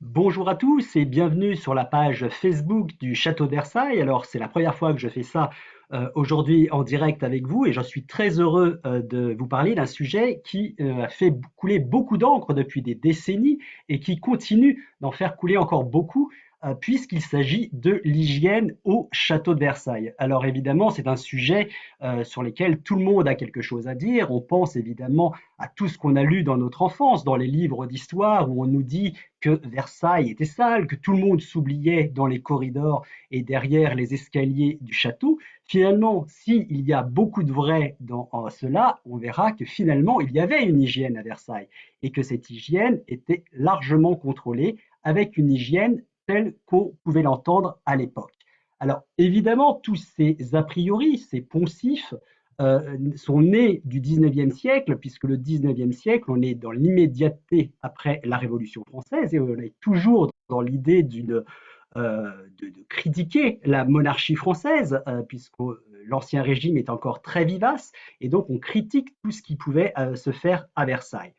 Bonjour à tous et bienvenue sur la page Facebook du Château de Versailles. Alors, c'est la première fois que je fais ça aujourd'hui en direct avec vous et je suis très heureux de vous parler d'un sujet qui a fait couler beaucoup d'encre depuis des décennies et qui continue d'en faire couler encore beaucoup puisqu'il s'agit de l'hygiène au Château de Versailles. Alors évidemment, c'est un sujet sur lequel tout le monde a quelque chose à dire. On pense évidemment à tout ce qu'on a lu dans notre enfance, dans les livres d'histoire où on nous dit que Versailles était sale, que tout le monde s'oubliait dans les corridors et derrière les escaliers du château. Finalement, s'il y a beaucoup de vrai dans cela, on verra que finalement, il y avait une hygiène à Versailles et que cette hygiène était largement contrôlée avec une hygiène telle qu'on pouvait l'entendre à l'époque. Alors évidemment, tous ces a priori, ces poncifs, sont nés du 19e siècle, puisque le 19e siècle, on est dans l'immédiateté après la Révolution française et on est toujours dans l'idée de critiquer la monarchie française, puisque l'ancien régime est encore très vivace, et donc on critique tout ce qui pouvait se faire à Versailles.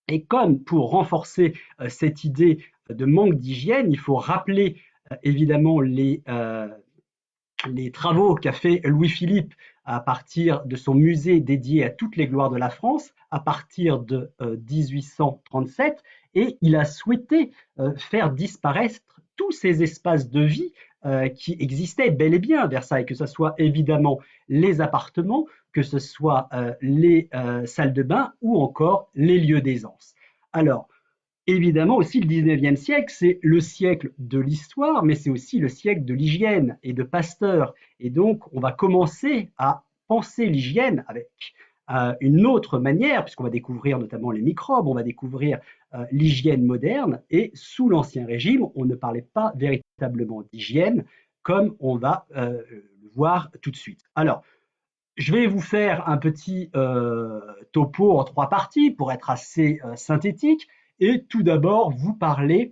Et comme pour renforcer cette idée de manque d'hygiène, il faut rappeler évidemment les travaux qu'a fait Louis-Philippe à partir de son musée dédié à toutes les gloires de la France, à partir de 1837, et il a souhaité faire disparaître tous ces espaces de vie qui existaient bel et bien à Versailles, que ce soit évidemment les appartements, que ce soit les salles de bain ou encore les lieux d'aisance. Alors, évidemment aussi le 19e siècle, c'est le siècle de l'histoire, mais c'est aussi le siècle de l'hygiène et de Pasteur. Et donc, on va commencer à penser l'hygiène avec une autre manière, puisqu'on va découvrir notamment les microbes, on va découvrir l'hygiène moderne. Et sous l'Ancien Régime, on ne parlait pas véritablement d'hygiène, comme on va le voir tout de suite. Alors, je vais vous faire un petit topo en trois parties pour être assez synthétique et tout d'abord vous parler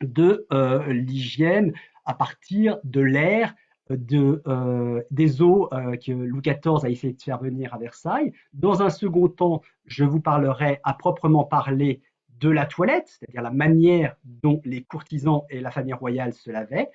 de l'hygiène à partir de l'air, des eaux que Louis XIV a essayé de faire venir à Versailles. Dans un second temps, je vous parlerai à proprement parler de la toilette, c'est-à-dire la manière dont les courtisans et la famille royale se lavaient.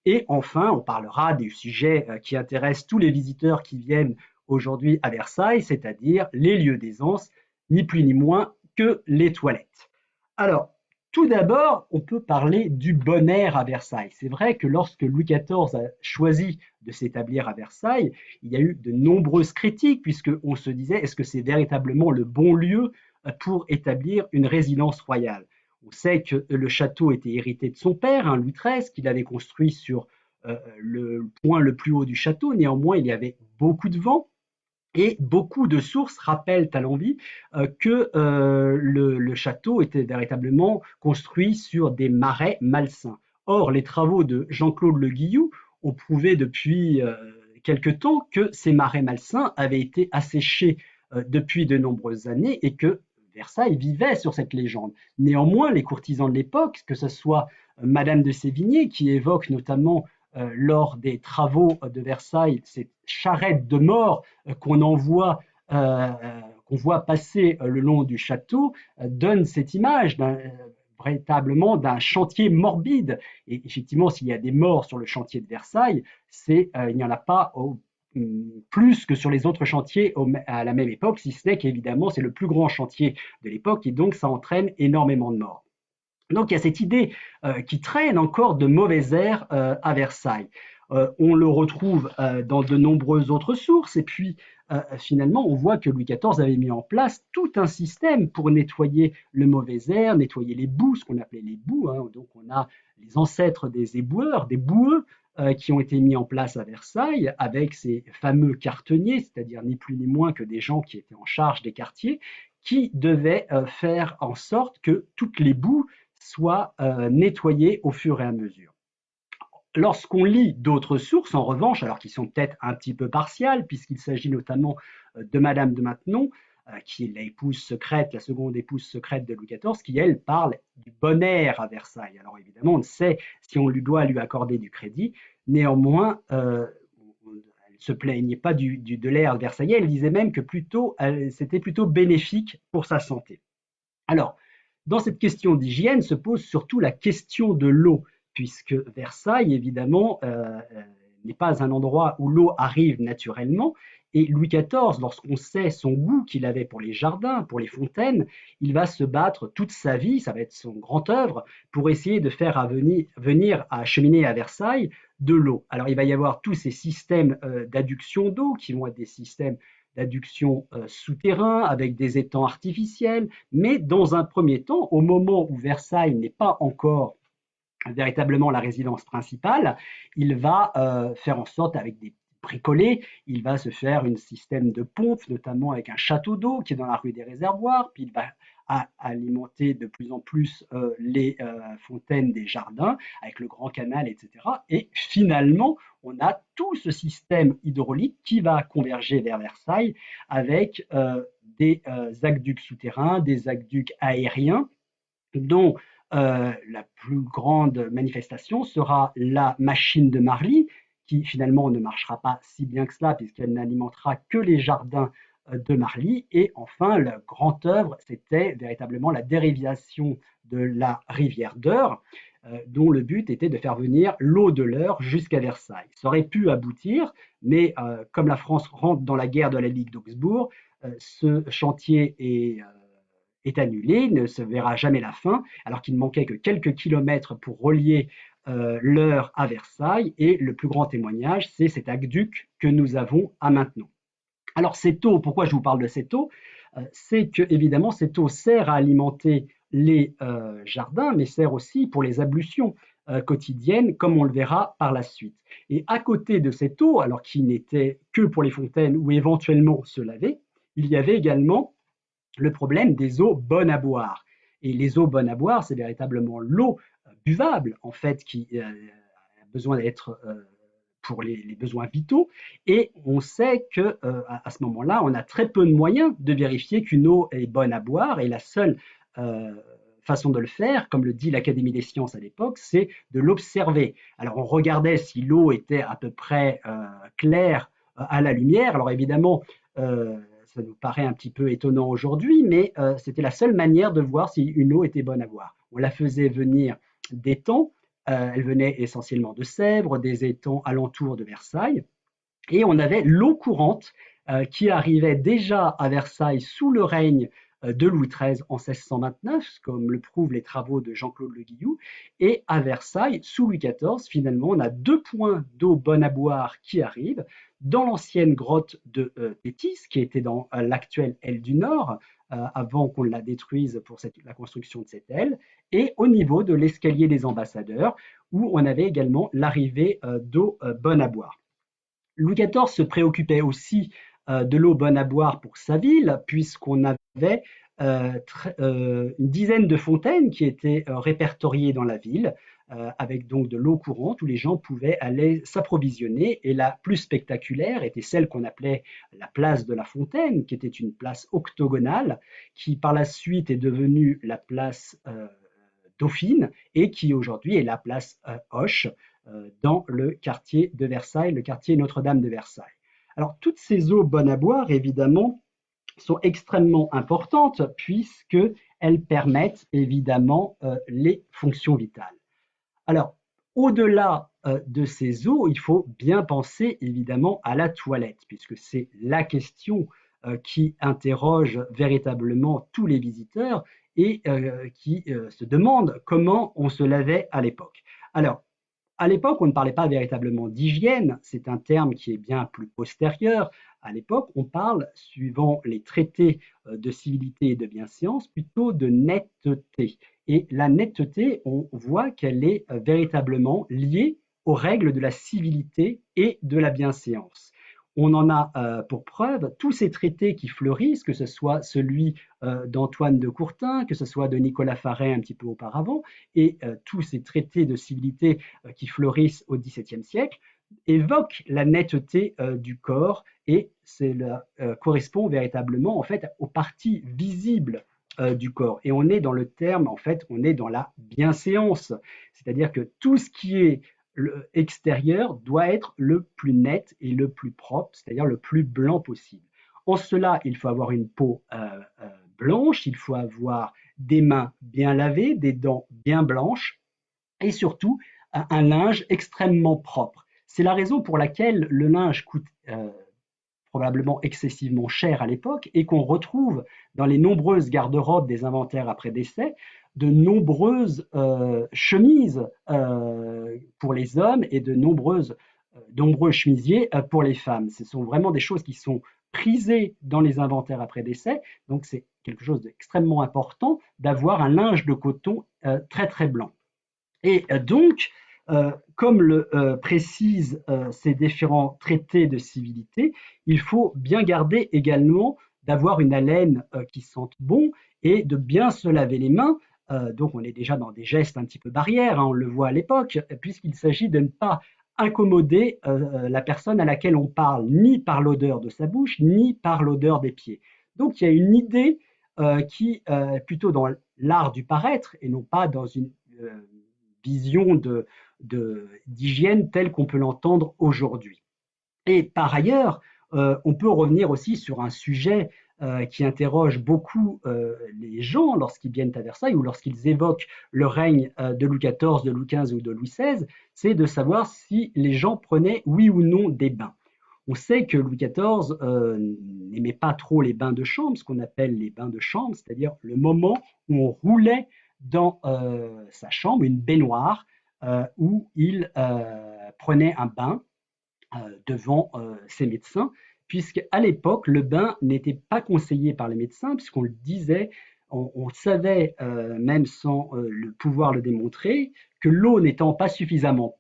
Et enfin, on parlera des sujets qui intéressent tous les visiteurs qui viennent aujourd'hui à Versailles, c'est-à-dire les lieux d'aisance, ni plus ni moins que les toilettes. Alors, tout d'abord, on peut parler du bon air à Versailles. C'est vrai que lorsque Louis XIV a choisi de s'établir à Versailles, il y a eu de nombreuses critiques, puisqu'on se disait, est-ce que c'est véritablement le bon lieu pour établir une résidence royale? On sait que le château était hérité de son père, Louis XIII, qu'il avait construit sur le point le plus haut du château. Néanmoins, il y avait beaucoup de vent. Et beaucoup de sources rappellent à l'envi que le château était véritablement construit sur des marais malsains. Or, les travaux de Jean-Claude Le Guillou ont prouvé depuis quelque temps que ces marais malsains avaient été asséchés depuis de nombreuses années et que Versailles vivait sur cette légende. Néanmoins, les courtisans de l'époque, que ce soit Madame de Sévigné, qui évoque notamment lors des travaux de Versailles cette charrette de mort qu'on envoie, qu'on voit passer le long du château, donne cette image véritablement d'un chantier morbide. Et effectivement, s'il y a des morts sur le chantier de Versailles, il n'y en a pas plus que sur les autres chantiers à la même époque, si ce n'est qu'évidemment c'est le plus grand chantier de l'époque et donc ça entraîne énormément de morts. Donc il y a cette idée qui traîne encore de mauvais air à Versailles. On le retrouve dans de nombreuses autres sources et puis finalement on voit que Louis XIV avait mis en place tout un système pour nettoyer le mauvais air, nettoyer les boues, ce qu'on appelait les boues. Donc on a les ancêtres des éboueurs, des boueux qui ont été mis en place à Versailles avec ces fameux quarteniers, c'est-à-dire ni plus ni moins que des gens qui étaient en charge des quartiers, qui devaient faire en sorte que toutes les boues soient nettoyées au fur et à mesure. Lorsqu'on lit d'autres sources, en revanche, alors qui sont peut-être un petit peu partiales, puisqu'il s'agit notamment de Madame de Maintenon, qui est l'épouse secrète, la seconde épouse secrète de Louis XIV, qui, elle, parle du bon air à Versailles. Alors évidemment, on ne sait si on lui doit lui accorder du crédit. Néanmoins, elle ne se plaignait pas de l'air versaillais, elle disait même que plutôt, c'était plutôt bénéfique pour sa santé. Alors, Dans cette question d'hygiène se pose surtout la question de l'eau, puisque Versailles, évidemment, n'est pas un endroit où l'eau arrive naturellement. Et Louis XIV, lorsqu'on sait son goût qu'il avait pour les jardins, pour les fontaines, il va se battre toute sa vie, ça va être son grand œuvre, pour essayer de faire venir à cheminer à Versailles de l'eau. Alors il va y avoir tous ces systèmes d'adduction d'eau qui vont être des systèmes d'adduction souterrains avec des étangs artificiels, mais dans un premier temps, au moment où Versailles n'est pas encore véritablement la résidence principale, il va faire en sorte, avec des bricolés, il va se faire un système de pompe, notamment avec un château d'eau qui est dans la rue des Réservoirs, puis il va alimenter de plus en plus les fontaines des jardins avec le grand canal, etc. Et finalement, on a tout ce système hydraulique qui va converger vers Versailles avec des aqueducs souterrains, des aqueducs aériens, dont la plus grande manifestation sera la machine de Marly, qui finalement ne marchera pas si bien que cela, puisqu'elle n'alimentera que les jardins de Marly. Et enfin, le grand œuvre, c'était véritablement la dérivation de la rivière d'Eure, dont le but était de faire venir l'eau de l'Eure jusqu'à Versailles. Ça aurait pu aboutir, mais comme la France rentre dans la guerre de la Ligue d'Augsbourg, ce chantier est annulé, ne se verra jamais la fin, alors qu'il ne manquait que quelques kilomètres pour relier l'Eure à Versailles. Et le plus grand témoignage, c'est cet aqueduc que nous avons à Maintenon. Alors cette eau, pourquoi je vous parle de cette eau? C'est que évidemment cette eau sert à alimenter les jardins, mais sert aussi pour les ablutions quotidiennes, comme on le verra par la suite. Et à côté de cette eau, alors qui n'était que pour les fontaines ou éventuellement se laver, il y avait également le problème des eaux bonnes à boire. Et les eaux bonnes à boire, c'est véritablement l'eau buvable, en fait, qui a besoin d'être pour les besoins vitaux. Et on sait que à ce moment-là, on a très peu de moyens de vérifier qu'une eau est bonne à boire. Et la seule façon de le faire, comme le dit l'Académie des sciences à l'époque, c'est de l'observer. Alors on regardait si l'eau était à peu près claire à la lumière. Alors évidemment, ça nous paraît un petit peu étonnant aujourd'hui, mais c'était la seule manière de voir si une eau était bonne à boire. On la faisait venir d'étangs, elle venait essentiellement de Sèvres, des étangs alentours de Versailles, et on avait l'eau courante qui arrivait déjà à Versailles sous le règne de Louis XIII en 1629, comme le prouvent les travaux de Jean-Claude Le Guillou, et à Versailles, sous Louis XIV, finalement, on a 2 points d'eau bonne à boire qui arrivent dans l'ancienne grotte de Tétis, qui était dans l'actuelle aile du Nord, avant qu'on la détruise pour la construction de cette aile, et au niveau de l'escalier des ambassadeurs, où on avait également l'arrivée d'eau bonne à boire. Louis XIV se préoccupait aussi de l'eau bonne à boire pour sa ville, puisqu'on avait une dizaine de fontaines qui étaient répertoriées dans la ville, avec donc de l'eau courante où les gens pouvaient aller s'approvisionner. Et la plus spectaculaire était celle qu'on appelait la place de la Fontaine, qui était une place octogonale, qui par la suite est devenue la place Dauphine et qui aujourd'hui est la place Hoche dans le quartier de Versailles, le quartier Notre-Dame de Versailles. Alors toutes ces eaux bonnes à boire, évidemment, sont extrêmement importantes puisqu'elles permettent évidemment les fonctions vitales. Alors, au-delà de ces eaux, il faut bien penser évidemment à la toilette, puisque c'est la question qui interroge véritablement tous les visiteurs et qui se demandent comment on se lavait à l'époque. Alors, à l'époque, on ne parlait pas véritablement d'hygiène, c'est un terme qui est bien plus postérieur. À l'époque, on parle, suivant les traités de civilité et de bienséance, plutôt de netteté. Et la netteté, on voit qu'elle est véritablement liée aux règles de la civilité et de la bienséance. On en a pour preuve tous ces traités qui fleurissent, que ce soit celui d'Antoine de Courtin, que ce soit de Nicolas Faret un petit peu auparavant, et tous ces traités de civilité qui fleurissent au XVIIe siècle, évoquent la netteté du corps et cela correspond véritablement en fait aux parties visibles du corps. Et on est dans le terme, en fait, on est dans la bienséance, c'est-à-dire que tout ce qui est extérieur doit être le plus net et le plus propre, c'est-à-dire le plus blanc possible. En cela, il faut avoir une peau blanche, il faut avoir des mains bien lavées, des dents bien blanches et surtout un linge extrêmement propre. C'est la raison pour laquelle le linge coûte probablement excessivement cher à l'époque et qu'on retrouve dans les nombreuses garde-robes des inventaires après décès de nombreuses chemises pour les hommes et de nombreux chemisiers pour les femmes. Ce sont vraiment des choses qui sont prisées dans les inventaires après décès, donc c'est quelque chose d'extrêmement important d'avoir un linge de coton très très blanc. Et donc, comme le précisent ces différents traités de civilité, il faut bien garder également d'avoir une haleine qui sente bon et de bien se laver les mains. Donc on est déjà dans des gestes un petit peu barrières, hein, on le voit à l'époque, puisqu'il s'agit de ne pas incommoder la personne à laquelle on parle, ni par l'odeur de sa bouche, ni par l'odeur des pieds. Donc il y a une idée qui est plutôt dans l'art du paraître et non pas dans une vision d'hygiène telle qu'on peut l'entendre aujourd'hui. Et par ailleurs, on peut revenir aussi sur un sujet qui interroge beaucoup les gens lorsqu'ils viennent à Versailles ou lorsqu'ils évoquent le règne de Louis XIV, de Louis XV ou de Louis XVI, c'est de savoir si les gens prenaient oui ou non des bains. On sait que Louis XIV n'aimait pas trop les bains de chambre, ce qu'on appelle les bains de chambre, c'est-à-dire le moment où on roulait dans sa chambre une baignoire où il prenait un bain devant ses médecins, puisqu'à l'époque, le bain n'était pas conseillé par les médecins, puisqu'on le disait, on savait, même sans pouvoir le démontrer, que l'eau n'étant pas suffisamment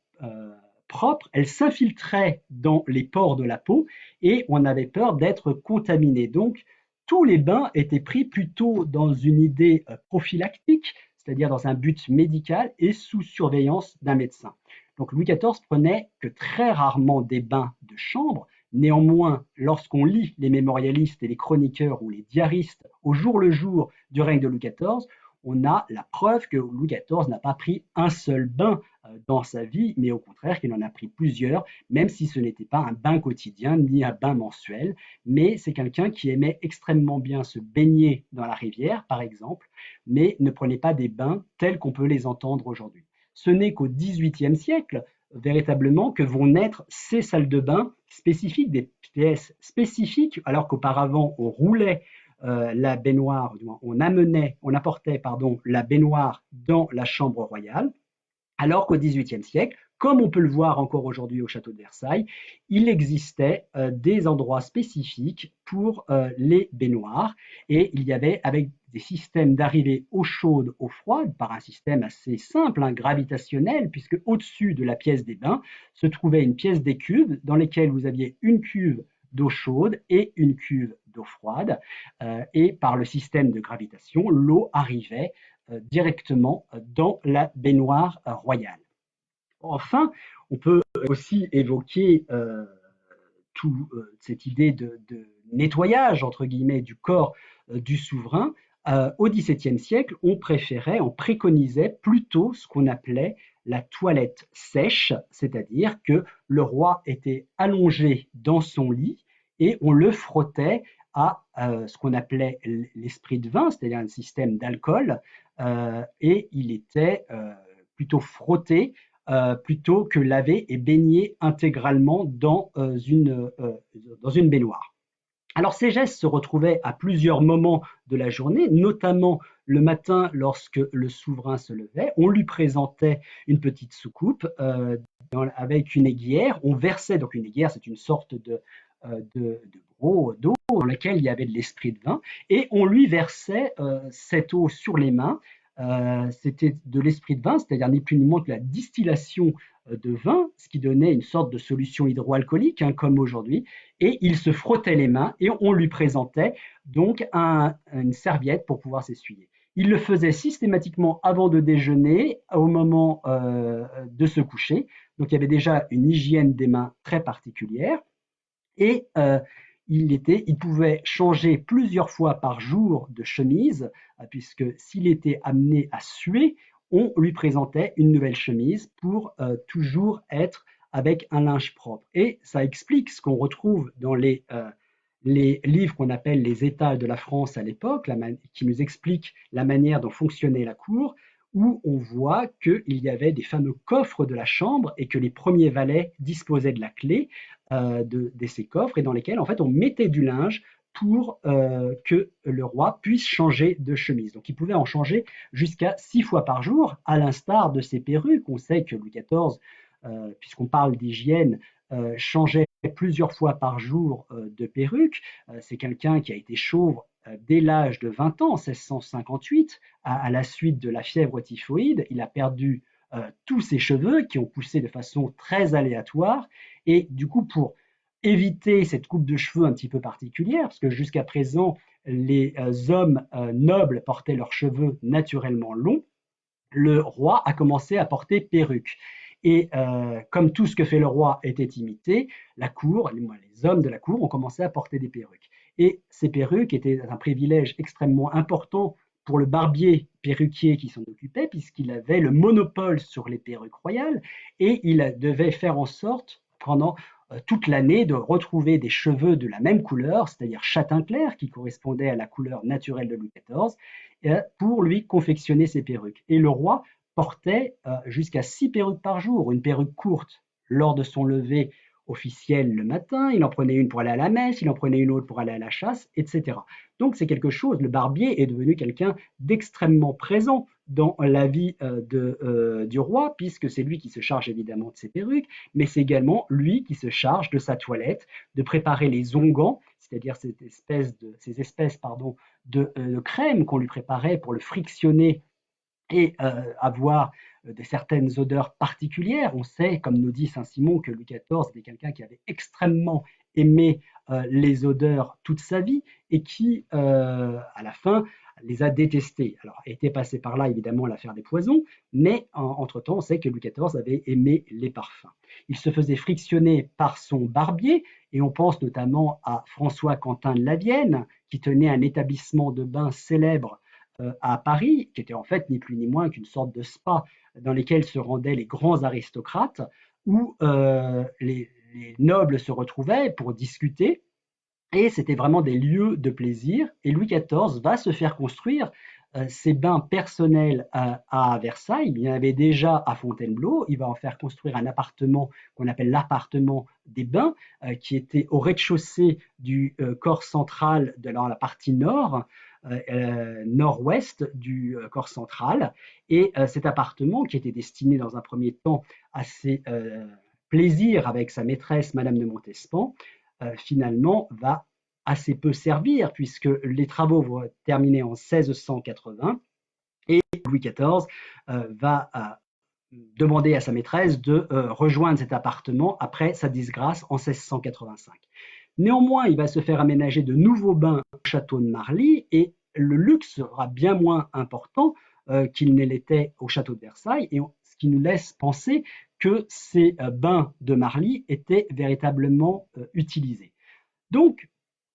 propre, elle s'infiltrait dans les pores de la peau et on avait peur d'être contaminé. Donc, tous les bains étaient pris plutôt dans une idée prophylactique, c'est-à-dire dans un but médical et sous surveillance d'un médecin. Donc Louis XIV prenait que très rarement des bains de chambre. Néanmoins, lorsqu'on lit les mémorialistes et les chroniqueurs ou les diaristes au jour le jour du règne de Louis XIV, on a la preuve que Louis XIV n'a pas pris un seul bain dans sa vie, mais au contraire qu'il en a pris plusieurs, même si ce n'était pas un bain quotidien ni un bain mensuel. Mais c'est quelqu'un qui aimait extrêmement bien se baigner dans la rivière, par exemple, mais ne prenait pas des bains tels qu'on peut les entendre aujourd'hui. Ce n'est qu'au XVIIIe siècle, véritablement, que vont naître ces salles de bain spécifiques, des pièces spécifiques, alors qu'auparavant, on roulait la baignoire, on apportait la baignoire dans la chambre royale, alors qu'au XVIIIe siècle, comme on peut le voir encore aujourd'hui au château de Versailles, il existait des endroits spécifiques pour les baignoires et il y avait avec des systèmes d'arrivée eau chaude, eau froide, par un système assez simple, hein, gravitationnel, puisque au-dessus de la pièce des bains se trouvait une pièce des cuves dans lesquelles vous aviez une cuve d'eau chaude et une cuve d'eau froide. Et par le système de gravitation, l'eau arrivait directement dans la baignoire royale. Enfin, on peut aussi évoquer toute cette idée de nettoyage, entre guillemets, du corps du souverain. Au XVIIe siècle, on préconisait plutôt ce qu'on appelait la toilette sèche, c'est-à-dire que le roi était allongé dans son lit et on le frottait à ce qu'on appelait l'esprit de vin, c'est-à-dire un système d'alcool, et il était plutôt frotté plutôt que lavé et baigné intégralement dans une baignoire. Alors ces gestes se retrouvaient à plusieurs moments de la journée, notamment le matin lorsque le souverain se levait, on lui présentait une petite soucoupe avec une aiguière, on versait, donc une aiguière c'est une sorte de broc d'eau dans laquelle il y avait de l'esprit de vin, et on lui versait cette eau sur les mains. C'était de l'esprit de vin, c'est-à-dire ni plus ni moins que la distillation de vin, ce qui donnait une sorte de solution hydroalcoolique, hein, comme aujourd'hui, et il se frottait les mains et on lui présentait donc une serviette pour pouvoir s'essuyer. Il le faisait systématiquement avant de déjeuner, au moment de se coucher, donc il y avait déjà une hygiène des mains très particulière, et il pouvait changer plusieurs fois par jour de chemise, puisque s'il était amené à suer, on lui présentait une nouvelle chemise pour toujours être avec un linge propre. Et ça explique ce qu'on retrouve dans les les livres qu'on appelle les États de la France à l'époque, qui nous expliquent la manière dont fonctionnait la cour, où on voit qu'il y avait des fameux coffres de la chambre et que les premiers valets disposaient de la clé de ces coffres et dans lesquels en fait on mettait du linge pour que le roi puisse changer de chemise. Donc il pouvait en changer jusqu'à 6 fois par jour, à l'instar de ses perruques. On sait que Louis XIV, puisqu'on parle d'hygiène, changeait plusieurs fois par jour de perruque. C'est quelqu'un qui a été chauve dès l'âge de 20 ans, en 1658, à la suite de la fièvre typhoïde. Il a perdu tous ses cheveux qui ont poussé de façon très aléatoire. Et du coup, pour éviter cette coupe de cheveux un petit peu particulière, parce que jusqu'à présent, les hommes nobles portaient leurs cheveux naturellement longs, le roi a commencé à porter perruque. Et comme tout ce que fait le roi était imité, la cour, les hommes de la cour ont commencé à porter des perruques. Et ces perruques étaient un privilège extrêmement important pour le barbier perruquier qui s'en occupait, puisqu'il avait le monopole sur les perruques royales, et il devait faire en sorte, pendant toute l'année, de retrouver des cheveux de la même couleur, c'est-à-dire châtain clair, qui correspondait à la couleur naturelle de Louis XIV, pour lui confectionner ses perruques. Et le roi portait jusqu'à 6 perruques par jour, une perruque courte lors de son lever officiel le matin, il en prenait une pour aller à la messe, il en prenait une autre pour aller à la chasse, etc. Donc c'est quelque chose, le barbier est devenu quelqu'un d'extrêmement présent dans la vie du roi, puisque c'est lui qui se charge évidemment de ses perruques, mais c'est également lui qui se charge de sa toilette, de préparer les onguents, c'est-à-dire ces espèces de crème qu'on lui préparait pour le frictionner et avoir de certaines odeurs particulières. On sait, comme nous dit Saint-Simon, que Louis XIV était quelqu'un qui avait extrêmement aimé les odeurs toute sa vie et qui, à la fin, les a détestées. Alors, était passé par là, évidemment, l'affaire des poisons, mais entre-temps, on sait que Louis XIV avait aimé les parfums. Il se faisait frictionner par son barbier, et on pense notamment à François Quentin de Lavienne, qui tenait un établissement de bain célèbre à Paris, qui était en fait ni plus ni moins qu'une sorte de spa dans lesquels se rendaient les grands aristocrates, où les nobles se retrouvaient pour discuter, et c'était vraiment des lieux de plaisir. Et Louis XIV va se faire construire ses bains personnels à Versailles. Il y en avait déjà à Fontainebleau. Il va en faire construire un appartement qu'on appelle l'appartement des bains, qui était au rez-de-chaussée du corps central de la partie nord, nord-ouest du corps central. Et cet appartement, qui était destiné dans un premier temps à ses plaisirs avec sa maîtresse, Madame de Montespan, finalement va assez peu servir, puisque les travaux vont être terminés en 1680 et Louis XIV va demander à sa maîtresse de rejoindre cet appartement après sa disgrâce en 1685. Néanmoins, il va se faire aménager de nouveaux bains au château de Marly et le luxe sera bien moins important qu'il ne l'était au château de Versailles, et ce qui nous laisse penser que ces bains de Marly étaient véritablement utilisés. Donc,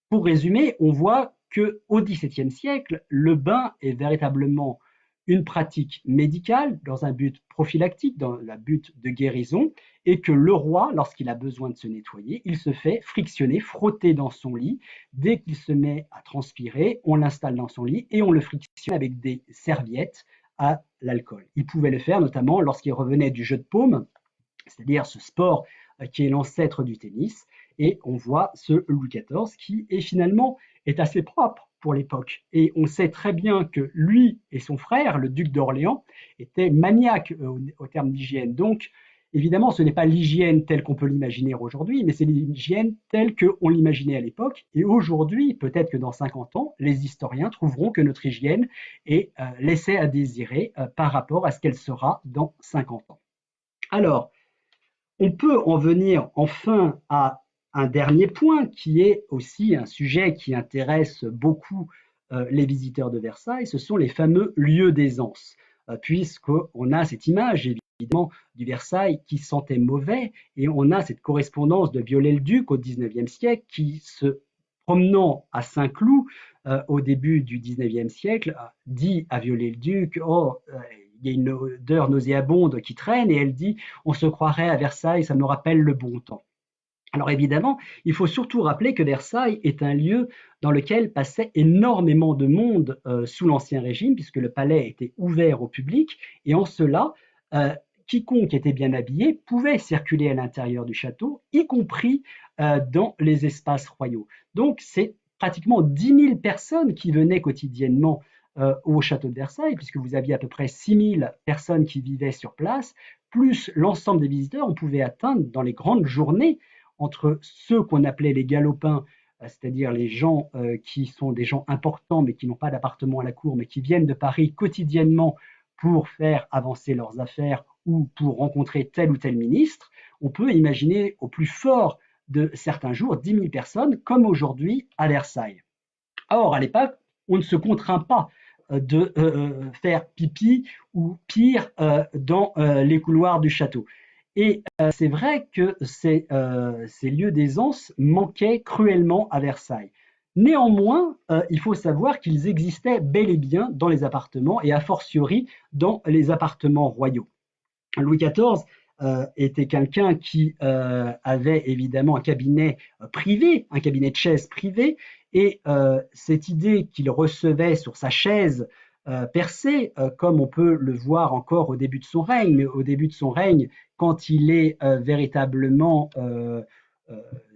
pour résumer, on voit qu'au XVIIe siècle, le bain est véritablement une pratique médicale dans un but prophylactique, dans un but de guérison, et que le roi, lorsqu'il a besoin de se nettoyer, il se fait frictionner, frotter dans son lit. Dès qu'il se met à transpirer, on l'installe dans son lit et on le frictionne avec des serviettes à l'alcool. Il pouvait le faire notamment lorsqu'il revenait du jeu de paume, c'est-à-dire ce sport qui est l'ancêtre du tennis, et on voit ce Louis XIV qui est finalement est assez propre pour l'époque. Et on sait très bien que lui et son frère, le duc d'Orléans, étaient maniaques au terme d'hygiène. Donc, évidemment, ce n'est pas l'hygiène telle qu'on peut l'imaginer aujourd'hui, mais c'est l'hygiène telle qu'on l'imaginait à l'époque. Et aujourd'hui, peut-être que dans 50 ans, les historiens trouveront que notre hygiène est laissée à désirer par rapport à ce qu'elle sera dans 50 ans. Alors, on peut en venir enfin à un dernier point qui est aussi un sujet qui intéresse beaucoup les visiteurs de Versailles, ce sont les fameux lieux d'aisance, puisqu'on a cette image évidemment du Versailles qui sentait mauvais, et on a cette correspondance de Viollet-le-Duc au XIXe siècle qui, se promenant à Saint-Cloud au début du XIXe siècle, dit à Viollet-le-Duc « Oh, il y a une odeur nauséabonde qui traîne » et elle dit « On se croirait à Versailles, ça me rappelle le bon temps ». Alors évidemment, il faut surtout rappeler que Versailles est un lieu dans lequel passait énormément de monde sous l'Ancien Régime, puisque le palais était ouvert au public, et en cela, euh, quiconque était bien habillé pouvait circuler à l'intérieur du château, y compris dans les espaces royaux. Donc c'est pratiquement 10 000 personnes qui venaient quotidiennement au château de Versailles, puisque vous aviez à peu près 6 000 personnes qui vivaient sur place, plus l'ensemble des visiteurs. On pouvait atteindre dans les grandes journées entre ceux qu'on appelait les galopins, c'est-à-dire les gens qui sont des gens importants mais qui n'ont pas d'appartement à la cour, mais qui viennent de Paris quotidiennement pour faire avancer leurs affaires ou pour rencontrer tel ou tel ministre. On peut imaginer au plus fort de certains jours 10 000 personnes comme aujourd'hui à Versailles. Or, à l'époque, on ne se contraint pas de faire pipi ou pire dans les couloirs du château. Et c'est vrai que ces lieux d'aisance manquaient cruellement à Versailles. Néanmoins, il faut savoir qu'ils existaient bel et bien dans les appartements et a fortiori dans les appartements royaux. Louis XIV était quelqu'un qui avait évidemment un cabinet privé, un cabinet de chaise privé, et cette idée qu'il recevait sur sa chaise percée, comme on peut le voir encore au début de son règne, mais au début de son règne, quand il est véritablement euh,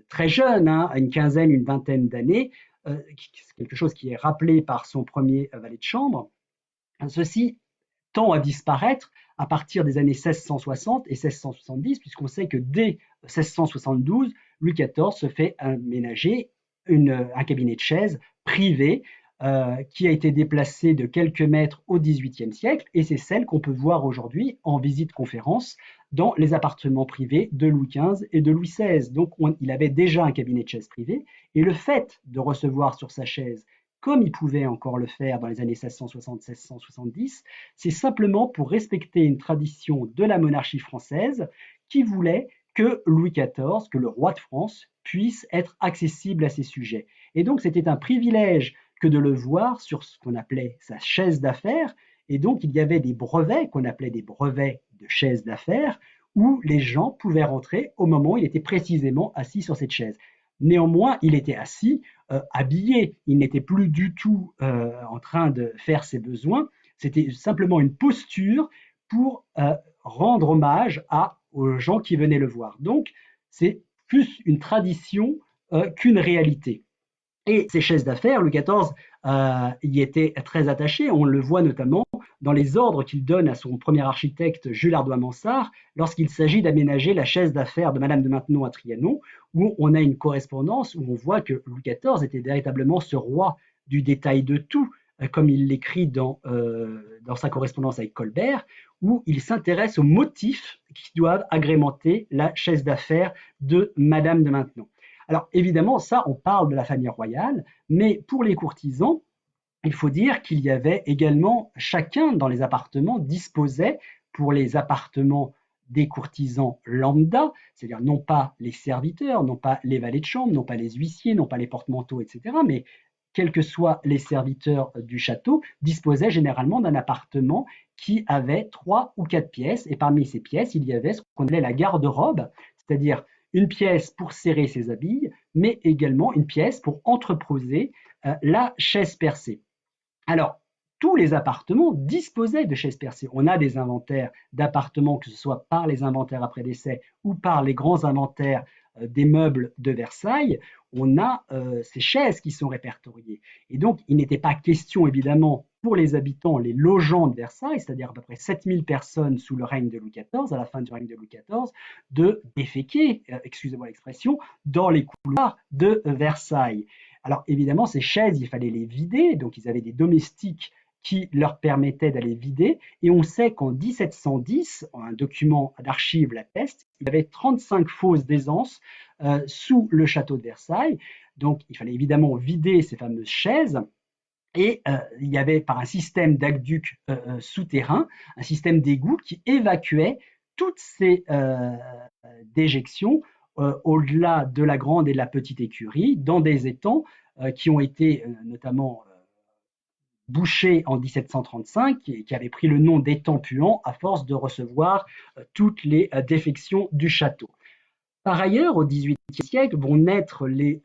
très jeune, hein, à une quinzaine, une vingtaine d'années, c'est quelque chose qui est rappelé par son premier valet de chambre, ceci tend à disparaître à partir des années 1660 et 1670, puisqu'on sait que dès 1672, Louis XIV se fait aménager un cabinet de chaises privé qui a été déplacé de quelques mètres au XVIIIe siècle, et c'est celle qu'on peut voir aujourd'hui en visite-conférence dans les appartements privés de Louis XV et de Louis XVI. Donc il avait déjà un cabinet de chaises privé, et le fait de recevoir sur sa chaise comme il pouvait encore le faire dans les années 1660-1670, c'est simplement pour respecter une tradition de la monarchie française qui voulait que Louis XIV, que le roi de France, puisse être accessible à ces sujets. Et donc c'était un privilège que de le voir sur ce qu'on appelait sa chaise d'affaires, et donc il y avait des brevets qu'on appelait des brevets de chaise d'affaires, où les gens pouvaient rentrer au moment où il était précisément assis sur cette chaise. Néanmoins, il était assis, habillé, il n'était plus du tout en train de faire ses besoins, c'était simplement une posture pour rendre hommage aux gens qui venaient le voir. Donc, c'est plus une tradition qu'une réalité. Et ces chaises d'affaires, Louis XIV y était très attaché. On le voit notamment dans les ordres qu'il donne à son premier architecte, Jules Ardois-Mansart, lorsqu'il s'agit d'aménager la chaise d'affaires de Madame de Maintenon à Trianon, où on a une correspondance où on voit que Louis XIV était véritablement ce roi du détail de tout, comme il l'écrit dans sa correspondance avec Colbert, où il s'intéresse aux motifs qui doivent agrémenter la chaise d'affaires de Madame de Maintenon. Alors évidemment, ça, on parle de la famille royale, mais pour les courtisans, il faut dire qu'il y avait également, chacun dans les appartements disposait pour les appartements des courtisans lambda, c'est-à-dire non pas les serviteurs, non pas les valets de chambre, non pas les huissiers, non pas les porte-manteaux, etc., mais quels que soient les serviteurs du château, disposaient généralement d'un appartement qui avait 3 ou 4 pièces, et parmi ces pièces, il y avait ce qu'on appelait la garde-robe, c'est-à-dire une pièce pour serrer ses habits, mais également une pièce pour entreposer la chaise percée. Alors, tous les appartements disposaient de chaises percées. On a des inventaires d'appartements, que ce soit par les inventaires après décès ou par les grands inventaires des meubles de Versailles. On a ces chaises qui sont répertoriées. Et donc, il n'était pas question, évidemment, pour les habitants, les logeants de Versailles, c'est-à-dire à peu près 7000 personnes sous le règne de Louis XIV, à la fin du règne de Louis XIV, de déféquer, excusez-moi l'expression, dans les couloirs de Versailles. Alors évidemment, ces chaises, il fallait les vider, donc ils avaient des domestiques qui leur permettaient d'aller vider. Et on sait qu'en 1710, un document d'archives l'atteste, il y avait 35 fosses d'aisance sous le château de Versailles. Donc il fallait évidemment vider ces fameuses chaises. Et il y avait par un système d'aqueduc souterrain, un système d'égout qui évacuait toutes ces déjections au-delà de la grande et de la petite écurie, dans des étangs qui ont été notamment bouchés en 1735 et qui avaient pris le nom d'étangs puants à force de recevoir toutes les défections du château. Par ailleurs, au XVIIIe siècle vont naître les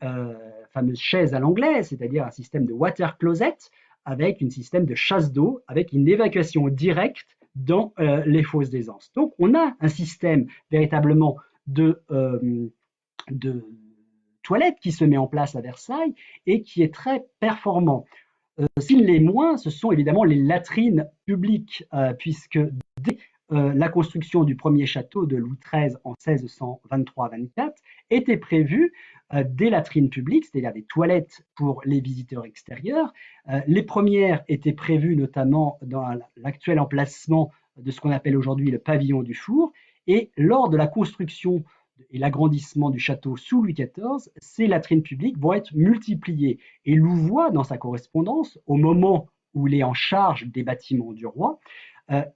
fameuses chaises à l'anglaise, c'est-à-dire un système de water closet avec un système de chasse d'eau, avec une évacuation directe dans les fosses d'aisance. Donc on a un système véritablement de toilettes qui se met en place à Versailles et qui est très performant. S'il l'est moins, ce sont évidemment les latrines publiques, puisque dès la construction du premier château de Louis XIII en 1623-24 était prévue des latrines publiques, c'est-à-dire des toilettes pour les visiteurs extérieurs. Les premières étaient prévues notamment dans l'actuel emplacement de ce qu'on appelle aujourd'hui le pavillon du Four. Et lors de la construction et l'agrandissement du château sous Louis XIV, ces latrines publiques vont être multipliées. Et Louvois, dans sa correspondance, au moment où il est en charge des bâtiments du roi,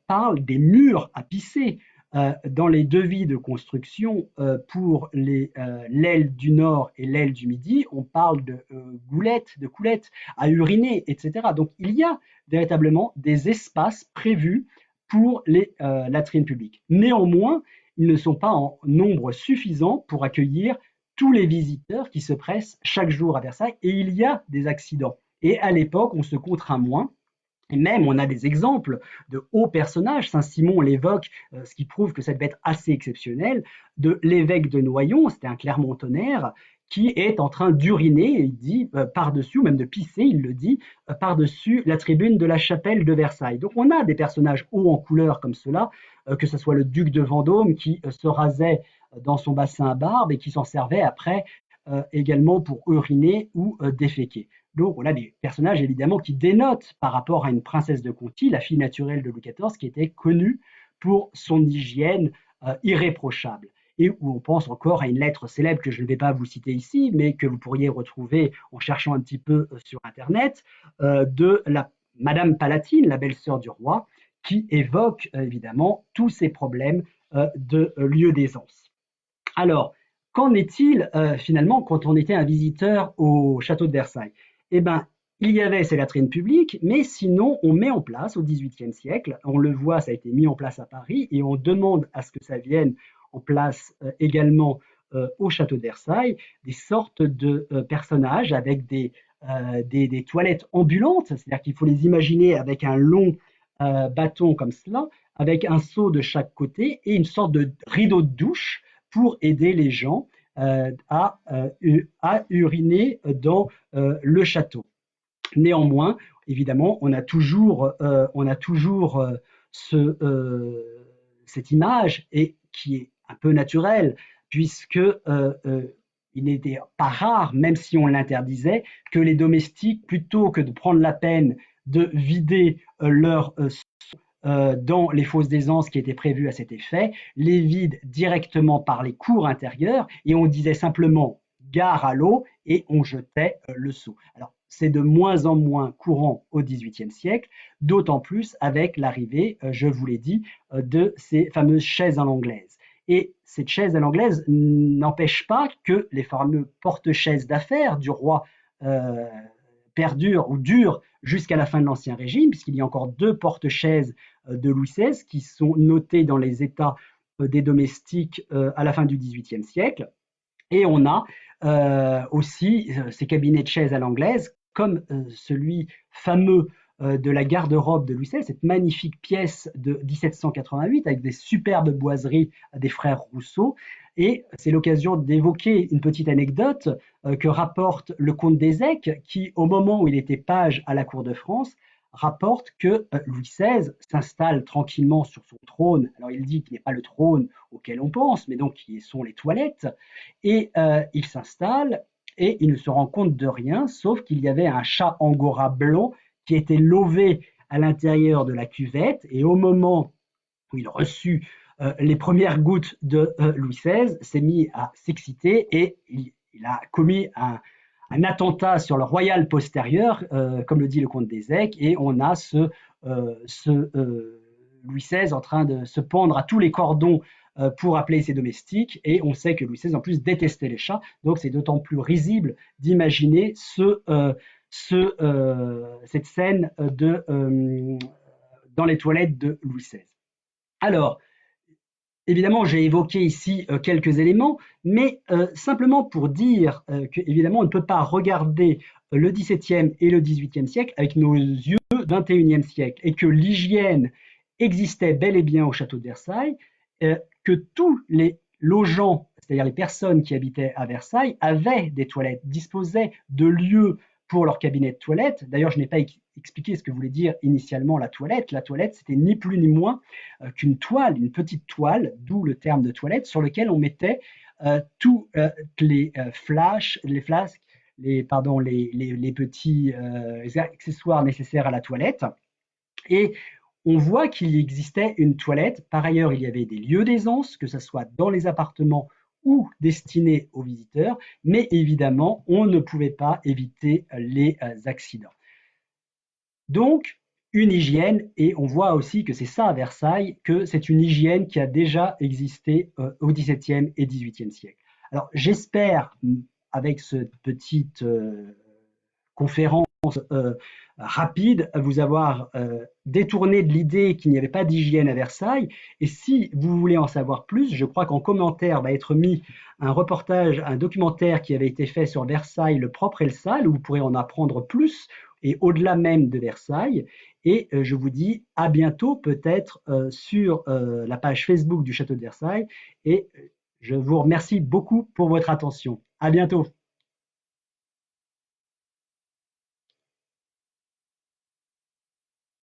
parle des murs à pisser. Dans les devis de construction pour l'aile du nord et l'aile du midi, on parle de goulettes, de coulettes à uriner, etc. Donc il y a véritablement des espaces prévus pour les latrines publiques. Néanmoins, ils ne sont pas en nombre suffisant pour accueillir tous les visiteurs qui se pressent chaque jour à Versailles, et il y a des accidents. Et à l'époque, on se contraint moins. Et même, on a des exemples de hauts personnages. Saint-Simon l'évoque, ce qui prouve que ça devait être assez exceptionnel, de l'évêque de Noyon, c'était un Clermont-Tonnerre, qui est en train d'uriner, il dit, par-dessus, ou même de pisser, il le dit, par-dessus la tribune de la chapelle de Versailles. Donc on a des personnages hauts en couleur comme cela, que ce soit le duc de Vendôme qui se rasait dans son bassin à barbe et qui s'en servait après également pour uriner ou déféquer. Donc on a des personnages évidemment qui dénotent par rapport à une princesse de Conti, la fille naturelle de Louis XIV, qui était connue pour son hygiène irréprochable. Et où on pense encore à une lettre célèbre que je ne vais pas vous citer ici, mais que vous pourriez retrouver en cherchant un petit peu sur Internet, de la Madame Palatine, la belle-sœur du roi, qui évoque évidemment tous ces problèmes de lieu d'aisance. Alors, qu'en est-il finalement quand on était un visiteur au château de Versailles? Eh bien, il y avait ces latrines publiques, mais sinon, on met en place au XVIIIe siècle, on le voit, ça a été mis en place à Paris, et on demande à ce que ça vienne en place également au château de Versailles, des sortes de personnages avec des toilettes ambulantes, c'est-à-dire qu'il faut les imaginer avec un long bâton comme cela, avec un seau de chaque côté et une sorte de rideau de douche pour aider les gens à uriner dans le château. Néanmoins, évidemment, on a toujours cette image et qui est un peu naturelle, puisque il n'était pas rare, même si on l'interdisait, que les domestiques, plutôt que de prendre la peine de vider leur dans les fosses d'aisance qui étaient prévues à cet effet, les vident directement par les cours intérieures et on disait simplement gare à l'eau et on jetait le seau. Alors, c'est de moins en moins courant au XVIIIe siècle, d'autant plus avec l'arrivée, je vous l'ai dit, de ces fameuses chaises à l'anglaise. Et cette chaise à l'anglaise n'empêche pas que les fameux porte-chaises d'affaires du roi perdurent ou durent jusqu'à la fin de l'Ancien Régime, puisqu'il y a encore deux porte-chaises de Louis XVI qui sont notés dans les états des domestiques à la fin du XVIIIe siècle. Et on a aussi ces cabinets de chaises à l'anglaise, comme celui fameux de la garde-robe de Louis XVI, cette magnifique pièce de 1788 avec des superbes boiseries des frères Rousseau. Et c'est l'occasion d'évoquer une petite anecdote que rapporte le comte d'Ezec, qui, au moment où il était page à la cour de France, rapporte que Louis XVI s'installe tranquillement sur son trône. Alors il dit qu'il n'est pas le trône auquel on pense, mais donc qui sont les toilettes. Et il s'installe et il ne se rend compte de rien, sauf qu'il y avait un chat angora blanc qui était lové à l'intérieur de la cuvette. Et au moment où il reçut les premières gouttes de Louis XVI, s'est mis à s'exciter et il a commis un attentat sur le royal postérieur, comme le dit le comte d'Ezec, et on a Louis XVI en train de se pendre à tous les cordons pour appeler ses domestiques, et on sait que Louis XVI en plus détestait les chats, donc c'est d'autant plus risible d'imaginer cette scène dans les toilettes de Louis XVI. Alors, Évidemment, j'ai évoqué ici quelques éléments, mais simplement pour dire qu'évidemment, on ne peut pas regarder le XVIIe et le XVIIIe siècle avec nos yeux du XXIe siècle, et que l'hygiène existait bel et bien au château de Versailles, que tous les logeants, c'est-à-dire les personnes qui habitaient à Versailles, avaient des toilettes, disposaient de lieux pour leur cabinet de toilette. D'ailleurs, je n'ai pas expliqué ce que voulait dire initialement la toilette. La toilette, c'était ni plus ni moins qu'une toile, une petite toile, d'où le terme de toilette, sur lequel on mettait tous les flashs, les flasques, les petits accessoires nécessaires à la toilette. Et on voit qu'il existait une toilette. Par ailleurs, il y avait des lieux d'aisance, que ce soit dans les appartements ou destinés aux visiteurs, mais évidemment, on ne pouvait pas éviter les accidents. Donc, une hygiène, et on voit aussi que c'est ça à Versailles, que c'est une hygiène qui a déjà existé au XVIIe et XVIIIe siècle. Alors, j'espère, avec cette petite conférence rapide, vous avoir détourné de l'idée qu'il n'y avait pas d'hygiène à Versailles. Et si vous voulez en savoir plus, je crois qu'en commentaire va être mis un reportage, un documentaire qui avait été fait sur Versailles, le propre et le sale, où vous pourrez en apprendre plus et au-delà même de Versailles. Et je vous dis à bientôt, peut-être sur la page Facebook du Château de Versailles. Et je vous remercie beaucoup pour votre attention. À bientôt.